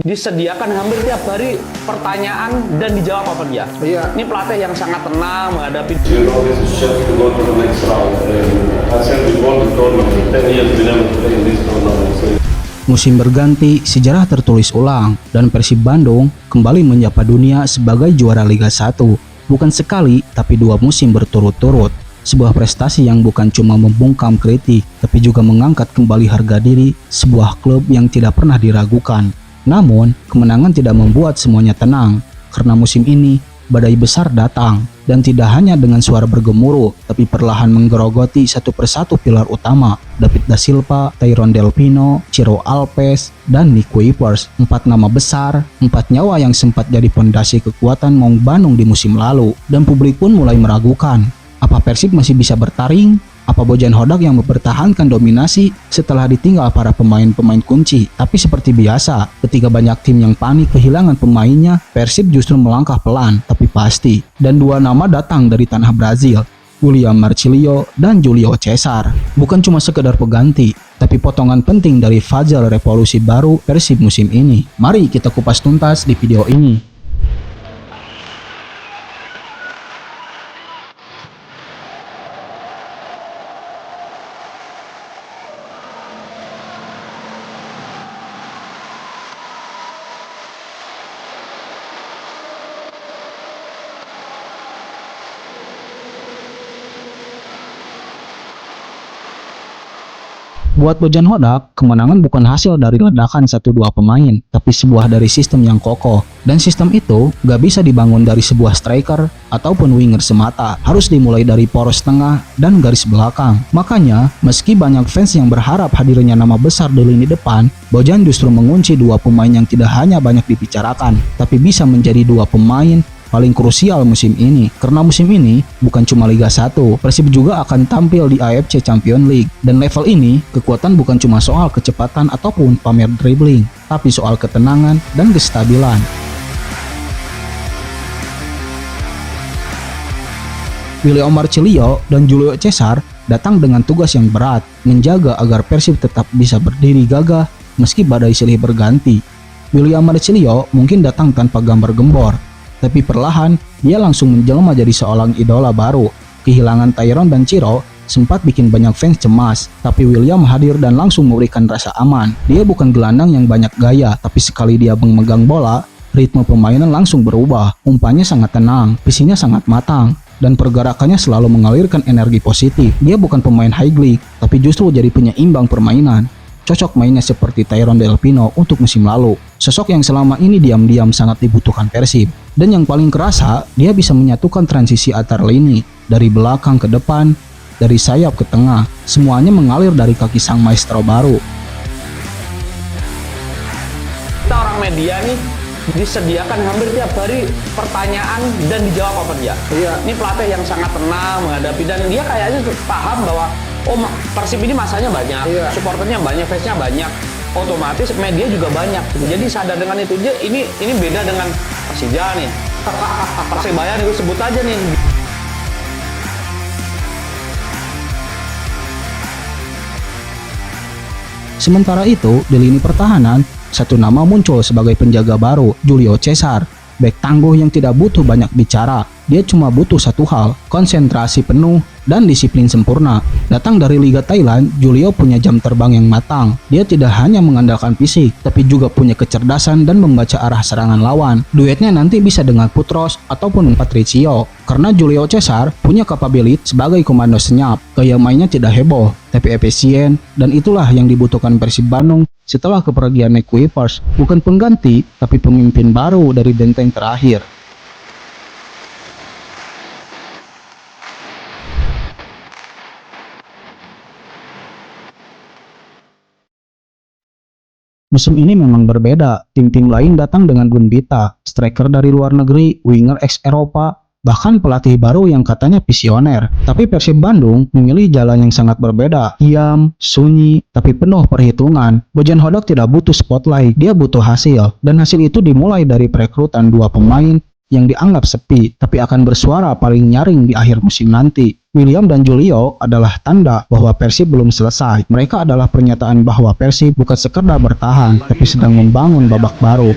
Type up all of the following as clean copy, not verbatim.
disediakan hampir tiap hari pertanyaan dan dijawab apa dia. Iya. Ini pelatih yang sangat tenang menghadapi. You know, this is just to go to the next round. I said before the tournament, 10 years we never play in this tournament. So Musim berganti, sejarah tertulis ulang, dan Persib Bandung kembali menyapa dunia sebagai juara Liga 1. Bukan sekali, tapi 2 musim berturut-turut. Sebuah prestasi yang bukan cuma membungkam kritik, tapi juga mengangkat kembali harga diri sebuah klub yang tidak pernah diragukan. Namun, kemenangan tidak membuat semuanya tenang, karena musim ini badai besar datang, dan tidak hanya dengan suara bergemuruh, tapi perlahan menggerogoti satu persatu pilar utama, David Da Silva, Tyrone Delpino, Ciro Alves, dan Nick Kuipers. 4 nama besar, 4 nyawa yang sempat jadi fondasi kekuatan Maung Bandung di musim lalu, dan publik pun mulai meragukan. Apa Persib masih bisa bertaring? Apa Bojan Hodak yang mempertahankan dominasi setelah ditinggal para pemain-pemain kunci? Tapi seperti biasa, ketika banyak tim yang panik kehilangan pemainnya, Persib justru melangkah pelan tapi pasti. Dan 2 nama datang dari tanah Brazil, William Marcilio dan Julio Cesar. Bukan cuma sekedar pengganti, tapi potongan penting dari fazal revolusi baru Persib musim ini. Mari kita kupas tuntas di video ini. Buat Bojan Hodak, kemenangan bukan hasil dari ledakan 1-2 pemain, tapi sebuah dari sistem yang kokoh. Dan sistem itu gak bisa dibangun dari sebuah striker ataupun winger semata, harus dimulai dari poros tengah dan garis belakang. Makanya, meski banyak fans yang berharap hadirnya nama besar di lini depan, Bojan justru mengunci 2 pemain yang tidak hanya banyak dibicarakan, tapi bisa menjadi 2 pemain paling krusial musim ini. Karena musim ini bukan cuma Liga 1, Persib juga akan tampil di AFC Champions League. Dan level ini, kekuatan bukan cuma soal kecepatan ataupun pamer dribbling, tapi soal ketenangan dan kestabilan. William Marcilio dan Julio Cesar datang dengan tugas yang berat, menjaga agar Persib tetap bisa berdiri gagah meski badai silih berganti. William Marcilio mungkin datang tanpa gambar gembor, tapi perlahan dia langsung menjelma jadi seorang idola baru. Kehilangan Tyrone dan Ciro sempat bikin banyak fans cemas, tapi William hadir dan langsung memberikan rasa aman. Dia bukan gelandang yang banyak gaya, tapi sekali dia memegang bola, ritme permainan langsung berubah. Umpannya sangat tenang, visinya sangat matang, dan pergerakannya selalu mengalirkan energi positif. Dia bukan pemain high league, tapi justru jadi penyeimbang permainan. Cocok mainnya seperti Tyrone Delpino untuk musim lalu. Sosok yang selama ini diam-diam sangat dibutuhkan Persib. Dan yang paling kerasa, dia bisa menyatukan transisi antar lini, dari belakang ke depan, dari sayap ke tengah. Semuanya mengalir dari kaki sang maestro baru. Kita orang media nih disediakan hampir tiap hari pertanyaan dan dijawab apa dia. Iya. Ini pelatih yang sangat tenang menghadapi, dan dia kayaknya paham bahwa Persib ini masanya banyak, Iya. supporternya banyak, fansnya banyak, otomatis media juga banyak. Jadi sadar dengan itu aja, ini beda dengan Persija nih, Persebaya nih, gue sebut aja nih. Sementara itu, di lini pertahanan, satu nama muncul sebagai penjaga baru, Julio Cesar. Bek tangguh yang tidak butuh banyak bicara. Dia cuma butuh satu hal, konsentrasi penuh dan disiplin sempurna. Datang dari Liga Thailand, Julio punya jam terbang yang matang. Dia tidak hanya mengandalkan fisik, tapi juga punya kecerdasan dan membaca arah serangan lawan. Duetnya nanti bisa dengan Putros ataupun Patricio. Karena Julio Cesar punya kapabilitas sebagai komando senyap. Gaya mainnya tidak heboh, tapi efisien, dan itulah yang dibutuhkan Persib Bandung setelah kepergian Nick Kuipers. Bukan pengganti, tapi pemimpin baru dari benteng terakhir. Musim ini memang berbeda. Tim-tim lain datang dengan Gunbita, striker dari luar negeri, winger ex-Eropa, bahkan pelatih baru yang katanya visioner. Tapi Persib Bandung memilih jalan yang sangat berbeda. Diam, sunyi, tapi penuh perhitungan. Bojan Hodak tidak butuh spotlight, dia butuh hasil. Dan hasil itu dimulai dari perekrutan 2 pemain yang dianggap sepi, tapi akan bersuara paling nyaring di akhir musim nanti. William dan Julio adalah tanda bahwa Persib belum selesai. Mereka adalah pernyataan bahwa Persib bukan sekedar bertahan, tapi sedang membangun babak baru.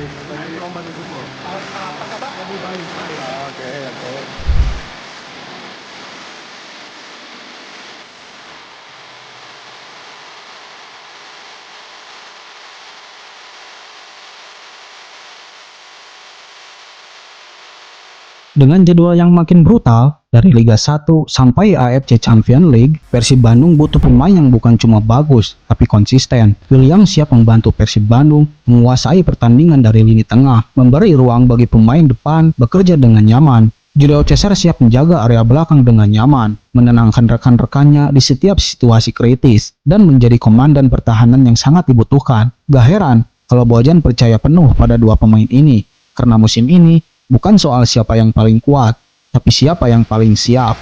Dengan jadwal yang makin brutal, dari Liga 1 sampai AFC Champions League, Persib Bandung butuh pemain yang bukan cuma bagus, tapi konsisten. William siap membantu Persib Bandung menguasai pertandingan dari lini tengah, memberi ruang bagi pemain depan bekerja dengan nyaman. Julio Cesar siap menjaga area belakang dengan nyaman, menenangkan rekan-rekannya di setiap situasi kritis, dan menjadi komandan pertahanan yang sangat dibutuhkan. Gak heran kalau Bojan percaya penuh pada dua pemain ini, karena musim ini bukan soal siapa yang paling kuat, tapi siapa yang paling siap.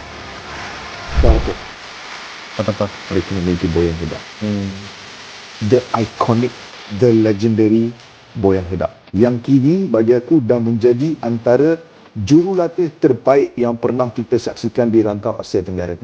Kata-kata mereka memiliki Boyan Hedak. The iconic, the legendary Boyan Hedak. Yang kini bagi aku dah menjadi antara jurulatih terbaik yang pernah kita saksikan di rantau Asia Tenggara.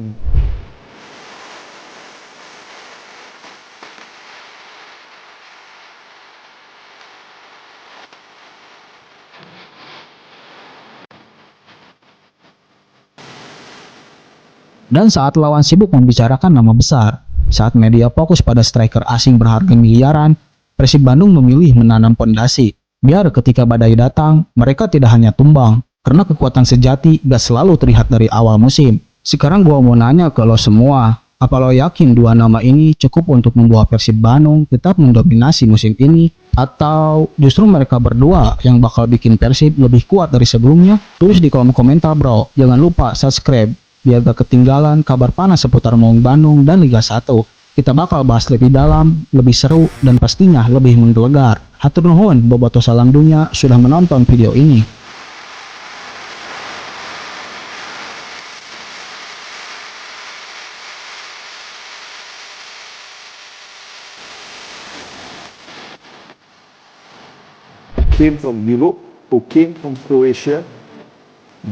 Dan saat lawan sibuk membicarakan nama besar, saat media fokus pada striker asing berharga miliaran, Persib Bandung memilih menanam pondasi. Biar ketika badai datang, mereka tidak hanya tumbang, karena kekuatan sejati gak selalu terlihat dari awal musim. Sekarang gua mau nanya ke lo semua, apa lo yakin dua nama ini cukup untuk membawa Persib Bandung tetap mendominasi musim ini? Atau justru mereka berdua yang bakal bikin Persib lebih kuat dari sebelumnya? Tulis di kolom komentar bro, jangan lupa subscribe biar gak ketinggalan kabar panas seputar Maung Bandung dan Liga 1. Kita bakal bahas lebih dalam, lebih seru, dan pastinya lebih menggelegar. Hatur nuhun bobotoh salang dunia sudah menonton video ini. Came from Europe, who came from Croatia,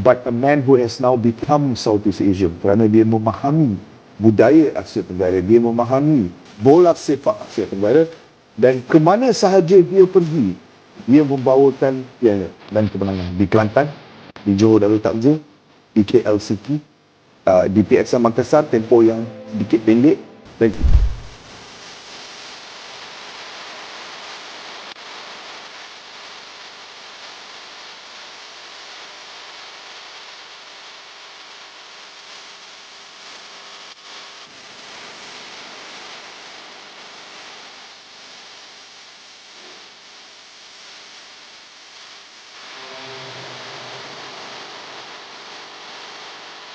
but a man who has now become Southeast Asian kerana dia memahami budaya Asia Tenggara, dia memahami bola sepak Asia Tenggara, dan ke mana sahaja dia pergi, dia membawakan dan kemenangan di Kelantan, di Johor Darul Takzim, di KL City, di PXM Makassar, tempoh yang sedikit pendek. Thank you.